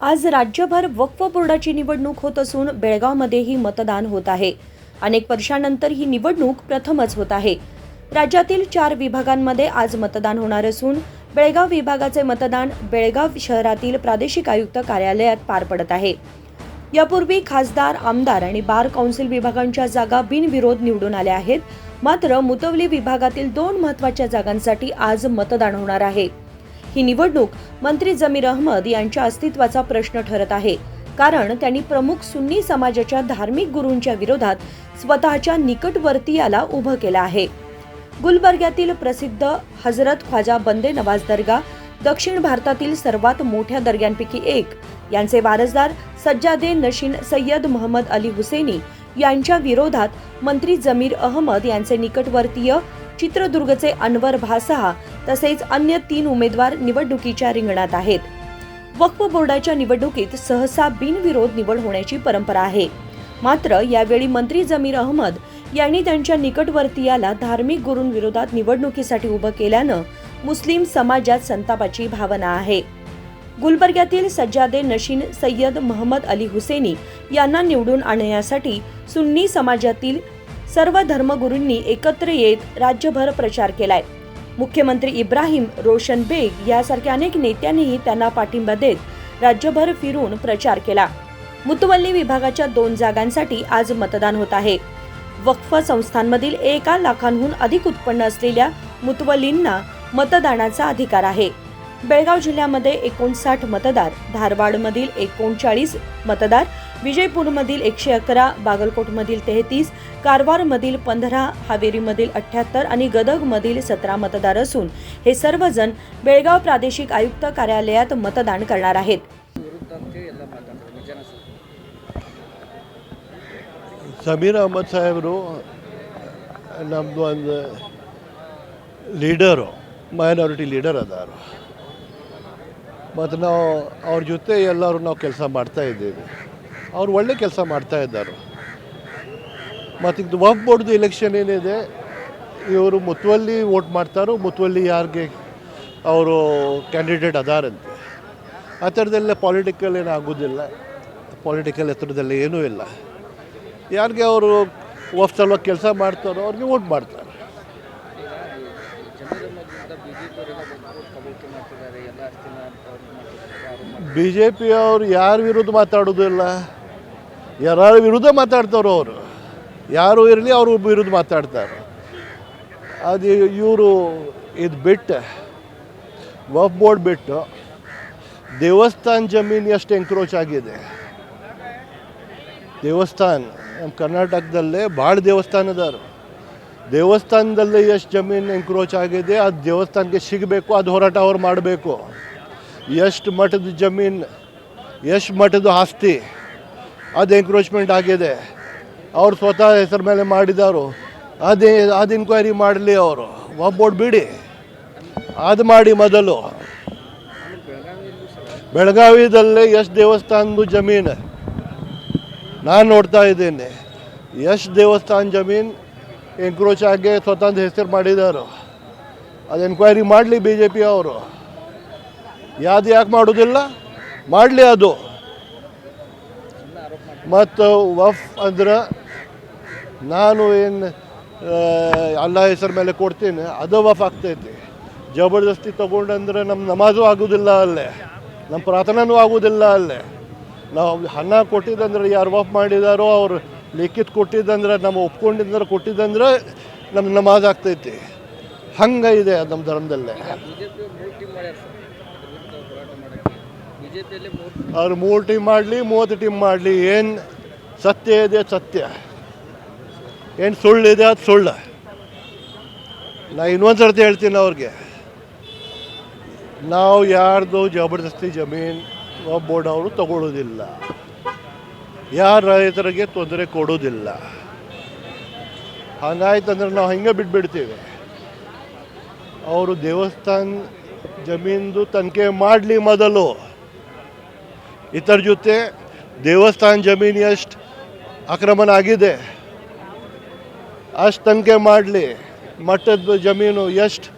आज राज्यभर वक्फ बोर्डाची निवडणूक होत असून बेळगावमध्येही मतदान होत आहे। अनेक वर्षांनंतर ही निवडणूक प्रथमच होत आहे। राज्यातील 4 विभागांमध्ये आज मतदान होणार असून बेळगाव विभागाचे मतदान बेळगाव शहरातील प्रादेशिक आयुक्त कार्यालयात पार पडत आहे। यापूर्वी खासदार, आमदार आणि बार कौन्सिल विभागांच्या जागा बिनविरोध निवडून आल्या आहेत। मात्र मुतवली विभागातील 2 महत्त्वाच्या जागांसाठी आज मतदान होणार आहे। ही निवडणूक मंत्री जमीर अहमद यांच्या अस्तित्वाचा प्रश्न ठरत आहे, कारण त्यांनी प्रमुख सुन्नी समाजाच्या धार्मिक गुरूंच्या विरोधात स्वतःच्या निकटवर्तीयाला उभं केलं आहे। गुलबर्ग्यातील प्रसिद्ध हजरत ख्वाजा बंदे नवाज दर्गा, दक्षिण भारतातील सर्वात मोठ्या दर्ग्यांपैकी एक, यांचे वारसदार सज्जादे नशीन सय्यद मोहम्मद अली हुसैनी यांच्या विरोधात मंत्री जमीर अहमद यांचे निकटवर्तीय चित्रदुर्गचे अनवर भासाहा तसेच अन्य 3 उमेदवार निवडणुकीच्या रिंगणात आहेत। वक्फ बोर्डाच्या निवडणुकीत सहसा बिनविरोध निवड होण्याची परंपरा आहे। मात्र यावेळी मंत्री जमीर अहमद यांनी त्यांच्या निकटवर्तीयाला धार्मिक गुरूंविरोधात निवडणुकीसाठी उभं केल्यानं मुस्लिम समाजात संतापाची भावना आहे। गुलबर्ग्यातील सज्जादे नशीन सय्यद मोहम्मद अली हुसैनी यांना निवडून आणण्यासाठी सुन्नी समाजातील सर्व धर्मगुरूंनी एकत्र येत राज्यभर प्रचार केलाय। मुख्यमंत्री इब्राहिम रोशन बेग यासारख्या अनेक नेत्यांनीही त्यांना पाठिंबा देत राज्यभर फिरून प्रचार केला। मुतवल्ली विभागाच्या 2 जागांसाठी आज मतदान होत आहे। वक्फ संस्थांमधील 1 लाखांहून अधिक उत्पन्न असलेल्या मुतवल्लींना मतदानाचा अधिकार आहे। बेळगाव जिल्ह्यामध्ये 59 मतदार, धारवाडमधील 39 मतदार, विजयपूरमधील 111, बागलकोटमधील 33, कारवारमधील 15, हावेरीमधील 78 आणि गदगमधील 17 मतदार असून हे सर्वजण बेळगाव प्रादेशिक आयुक्त कार्यालयात मतदान करणार आहेत। ಜಮೀರ್ ಅಹಮದ್ ಸಾಹೇಬರು ನಮ್ಮದು ಒಂದು ಲೀಡರು, ಮೈನಾರಿಟಿ ಲೀಡರ್ ಅದಾರು ಮತ್ತು ನಾವು ಅವ್ರ ಜೊತೆ ಎಲ್ಲರೂ ನಾವು ಕೆಲಸ ಮಾಡ್ತಾ ಇದ್ದೀವಿ। ಅವ್ರು ಒಳ್ಳೆ ಕೆಲಸ ಮಾಡ್ತಾ ಇದ್ದಾರೆ। ಮತ್ತು ಇದು ವಕ್ಫ್ ಬೋರ್ಡ್ದು ಎಲೆಕ್ಷನ್ ಏನಿದೆ, ಇವರು ಮುತವಲ್ಲಿ ವೋಟ್ ಮಾಡ್ತಾರೋ, ಮುತವಲ್ಲಿ ಯಾರಿಗೆ ಅವರು ಕ್ಯಾಂಡಿಡೇಟ್ ಅದಾರಂತೆ, ಆ ಥರದೆಲ್ಲ ಪಾಲಿಟಿಕಲ್ ಏನು ಆಗೋದಿಲ್ಲ, ಪಾಲಿಟಿಕಲ್ ಹತ್ರದಲ್ಲಿ ಏನೂ ಇಲ್ಲ। ಯಾರಿಗೆ ಅವರು ವಕ್ಫ್ ಸಲುವಾಗಿ ಕೆಲಸ ಮಾಡ್ತಾರೋ ಅವ್ರಿಗೆ ವೋಟ್ ಮಾಡ್ತಾರೆ। BJP ಅವರು ಯಾರ ವಿರುದ್ಧ ಮಾತಾಡೋದಿಲ್ಲ, ಯಾರ ವಿರುದ್ಧ ಮಾತಾಡ್ತಾರೋ ಅವರು, ಯಾರು ಇರಲಿ ಅವರು ವಿರುದ್ಧ ಮಾತಾಡ್ತಾರೆ। ಅದು ಇವರು ಇದು ಬಿಟ್ಟು ವಕ್ಫ್ ಬೋರ್ಡ್ ಬಿಟ್ಟು ದೇವಸ್ಥಾನ ಜಮೀನು ಎಷ್ಟು ಎಂಕ್ರೋಚ್ ಆಗಿದೆ। ದೇವಸ್ಥಾನ ನಮ್ಮ ಕರ್ನಾಟಕದಲ್ಲೇ ಭಾಳ ದೇವಸ್ಥಾನ ಅದಾರು, ದೇವಸ್ಥಾನದಲ್ಲಿ ಎಷ್ಟು ಜಮೀನು ಎಂಕ್ರೋಚ್ ಆಗಿದೆ, ಅದು ದೇವಸ್ಥಾನಕ್ಕೆ ಸಿಗಬೇಕು, ಅದು ಹೋರಾಟ ಅವ್ರು ಮಾಡಬೇಕು। ಎಷ್ಟು ಮಠದ ಜಮೀನು, ಎಷ್ಟು ಮಠದ ಆಸ್ತಿ ಅದು ಎಂಕ್ರೋಚ್ಮೆಂಟ್ ಆಗಿದೆ, ಅವ್ರು ಸ್ವತಃ ಹೆಸರು ಮೇಲೆ ಮಾಡಿದಾರು, ಅದು ಇನ್ಕ್ವೈರಿ ಮಾಡಲಿ ಅವರು। ವಕ್ಫ್ ಬೋರ್ಡ್ ಬಿಡಿ, ಅದು ಮಾಡಿ ಮೊದಲು। ಬೆಳಗಾವಿದಲ್ಲಿ ಎಷ್ಟು ದೇವಸ್ಥಾನದ ಜಮೀನು ನಾನು ನೋಡ್ತಾ ಇದ್ದೇನೆ, ಎಷ್ಟು ದೇವಸ್ಥಾನ ಜಮೀನು ಎಂಕ್ರೋಚ್ ಆಗಿ ಸ್ವತಃ ಹೆಸರು ಮಾಡಿದಾರು, ಅದು ಎನ್ಕ್ವೈರಿ ಮಾಡಲಿ BJP ಅವರು। ಯಾವುದು ಯಾಕೆ ಮಾಡೋದಿಲ್ಲ, ಮಾಡಲಿ ಅದು। ಮತ್ತು ವಕ್ಫ್ ಅಂದ್ರೆ ನಾನು ಏನು ಅಲ್ಲ ಹೆಸರು ಮೇಲೆ ಕೊಡ್ತೀನಿ, ಅದು ವಕ್ಫ್ ಆಗ್ತೈತಿ। ಜಬರ್ದಸ್ತಿ ತೊಗೊಂಡಂದ್ರೆ ನಮ್ಮ ನಮಾಜು ಆಗೋದಿಲ್ಲ ಅಲ್ಲೇ, ನಮ್ಮ ಪ್ರಾರ್ಥನೆನೂ ಆಗೋದಿಲ್ಲ ಅಲ್ಲೇ। ನಾವು ಹಣ ಕೊಟ್ಟಿದ್ದಂದ್ರೆ ಯಾರು ವಕ್ಫ್ ಮಾಡಿದಾರೋ ಅವ್ರು ಲಿಖಿತ್ ಕೊಟ್ಟಿದ್ದಂದ್ರೆ, ನಮ್ಮ ಒಪ್ಕೊಂಡಿದ್ರೆ ಕೊಟ್ಟಿದ್ದಂದ್ರೆ ನಮ್ಮ ನಮಾಜ್ ಆಗ್ತೈತಿ। ಹಂಗೆ ಇದೆ ಅದು ನಮ್ಮ ಧರ್ಮದಲ್ಲೇ। ಅವ್ರು 3 ಟೀಮ್ ಮಾಡಲಿ, 30 ಟೀಮ್ ಮಾಡಲಿ, ಏನು ಸತ್ಯ ಇದೆ ಸತ್ಯ, ಏನು ಸುಳ್ಳಿದೆ ಅದು ಸುಳ್ಳು। ನಾ ಇನ್ನೊಂದು ಸರ್ತಿ ಹೇಳ್ತೀನಿ ಅವ್ರಿಗೆ, ನಾವು ಯಾರ್ದು ಜಬರ್ದಸ್ತಿ ಜಮೀನು ವಕ್ಫ್ ಬೋರ್ಡ್ ಅವರು ತಗೊಳ್ಳೋದಿಲ್ಲ, ಯಾರು ರೈತರಿಗೆ ತೊಂದರೆ ಕೊಡೋದಿಲ್ಲ। ಹಾಗಾಯ್ತಂದ್ರೆ ನಾವು ಹಿಂಗೆ ಬಿಟ್ಬಿಡ್ತೀವಿ। ಅವರು ದೇವಸ್ಥಾನ ಜಮೀನ್ದು ತನಿಖೆ ಮಾಡಲಿ ಮೊದಲು, ಇದರ ಜೊತೆ ದೇವಸ್ಥಾನ ಜಮೀನು ಎಷ್ಟು ಆಕ್ರಮಣ ಆಗಿದೆ ಅಷ್ಟು ತನಿಖೆ ಮಾಡಲಿ। ಮಠದ ಜಮೀನು ಎಷ್ಟು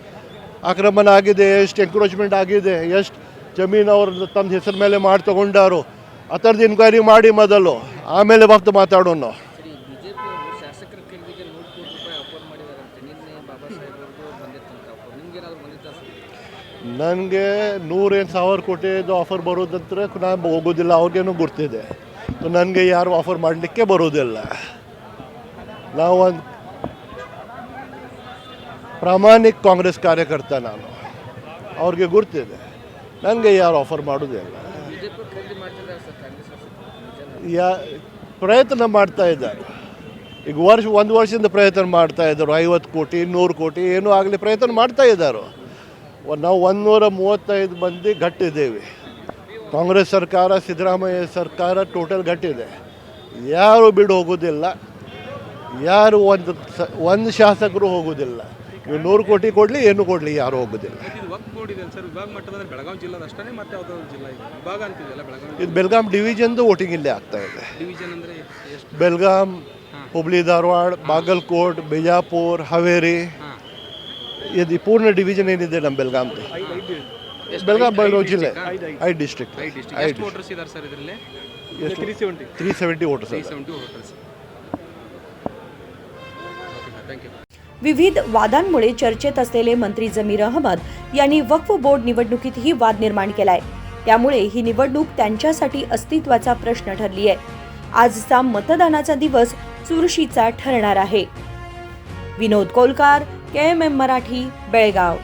ಆಕ್ರಮಣ ಆಗಿದೆ, ಎಷ್ಟು ಎಂಕ್ರೋಚ್ಮೆಂಟ್ ಆಗಿದೆ, ಎಷ್ಟು ಜಮೀನು ಅವ್ರ ತಮ್ಮ ಹೆಸರ ಮೇಲೆ ಮಾಡಿ ತಗೊಂಡಾರು ಆ ಥರದ್ದು ಇನ್ಕ್ವೈರಿ ಮಾಡಿ ಮೊದಲು, ಆಮೇಲೆ ವಕ್ತು ಮಾತಾಡೋಣ ನಾವು. ಸರಿ, ಬಿಜೆಪಿ ಅವರು ಶಾಸಕರ ಖರೀದಿಗೆ 100 ಕೋಟಿ ರೂಪಾಯಿ ಆಫರ್ ಮಾಡಿದಾರಂತೆ. ನಿನ್ನೆ ಬಾಬಾ ಸಾಹೇಬ್ ಅವ್ರದ್ದು ಬಂದಿತ್ತಂತ ಆಫರ್. ನಿಮ್ಗೇನಾದ್ರು ಬಂದಿತ್ತಾ ಸರ್? ನನಗೆ 100,000 ಕೋಟಿದು ಆಫರ್ ಬರೋದಂದ್ರೆ ನಾನು ಹೋಗೋದಿಲ್ಲ, ಅವ್ರಿಗೇನು ಗೊತ್ತಿದೆ. ನನಗೆ ಯಾರು ಆಫರ್ ಮಾಡಲಿಕ್ಕೆ ಬರೋದಿಲ್ಲ. ನಾವು ಒಂದು ಪ್ರಾಮಾಣಿಕ ಕಾಂಗ್ರೆಸ್ ಕಾರ್ಯಕರ್ತ, ನಾನು ಅವ್ರಿಗೆ ಗುರ್ತಿದೆ. ನನಗೆ ಯಾರು ಆಫರ್ ಮಾಡೋದಿಲ್ಲ. ಬಿಜೆಪಿ ಖರೀದಿ ಮಾಡ್ತಿದ್ದಾರೆ ಸರ್ ಕಾಂಗ್ರೆಸ್ ಶಾಸಕರು. ಪ್ರಯತ್ನ ಮಾಡ್ತಾ ಇದ್ದಾರೆ. ಈಗ ಒಂದು ವರ್ಷದಿಂದ ಪ್ರಯತ್ನ ಮಾಡ್ತಾ ಇದ್ದಾರೆ. 50 ಕೋಟಿ 100 ಕೋಟಿ ಏನೂ ಆಗಲಿ ಪ್ರಯತ್ನ ಮಾಡ್ತಾ ಇದ್ದಾರೆ. ನಾವು 135 ಮಂದಿ ಗಟ್ಟಿದ್ದೇವೆ. ಕಾಂಗ್ರೆಸ್ ಸರ್ಕಾರ, ಸಿದ್ದರಾಮಯ್ಯ ಸರ್ಕಾರ ಟೋಟಲ್ ಗಟ್ಟಿದೆ. ಯಾರು ಬಿಡು ಹೋಗೋದಿಲ್ಲ, ಯಾರು ಒಂದು ಶಾಸಕರು ಹೋಗೋದಿಲ್ಲ. ಇವು 100 ಕೋಟಿ ಕೊಡಲಿ ಏನು ಕೊಡಲಿ ಯಾರು ಹೋಗೋದಿಲ್ಲ. ಇದು ವಕ್ಫ್ ಬೋರ್ಡ್ ಇದೆ ಸರ್, ವಿಭಾಗ ಮಟ್ಟದಲ್ಲಿ ಬೆಳಗಾವಿ ಜಿಲ್ಲಾದ ಅಷ್ಟೇ, ಮತ್ತೆ ಯಾವುದಾದ್ರು ಜಿಲ್ಲಾ ಇದೆ ವಿಭಾಗ ಅಂತಿದೆಯಲ್ಲ ಬೆಳಗಾವಿ ಇದು ಬೆಲ್ಗಾಂ ಡಿವಿಷನ್ದು ವೋಟಿಂಗ್ ಇಲ್ಲೇ ಆಗ್ತಾ ಇದೆ. ಡಿವಿಷನ್ ಅಂದರೆ ಎಷ್ಟು? ಬೆಲ್ಗಾಂ, ಹುಬ್ಳಿ ಧಾರವಾಡ, ಬಾಗಲಕೋಟ್, ಬಿಜಾಪುರ, ಹಾವೇರಿ, ಇದು ಪೂರ್ಣ ಡಿವಿಷನ್ ಏನಿದೆ ನಮ್ಮ ಬೆಲ್ಗಾಮ್ದು. ಬೆಲ್ಗಾಂ ಬೆಳಗಾವಿ ಜಿಲ್ಲೆ 5 ಡಿಸ್ಟ್ರಿಕ್ಟ್. ಎಷ್ಟು ವೋಟರ್ಸ್ ಇದ್ದಾರೆ ಸರ್ ಇದರಲ್ಲಿ? 370 ವೋಟರ್ಸ್. 370 वोटर्स. थँक्यू. विविध वादांमुळे चर्चेत असलेले मंत्री जमीर अहमद यांनी वक्फ बोर्ड निवडणुकीतही वाद निर्माण केलाय. त्यामुळे ही निवडणूक त्यांच्यासाठी अस्तित्वाचा प्रश्न ठरली आहे. आजचा मतदानाचा दिवस चुरशीचा ठरणार आहे. विनोद कोलकार, KMM मराठी, बेळगाव.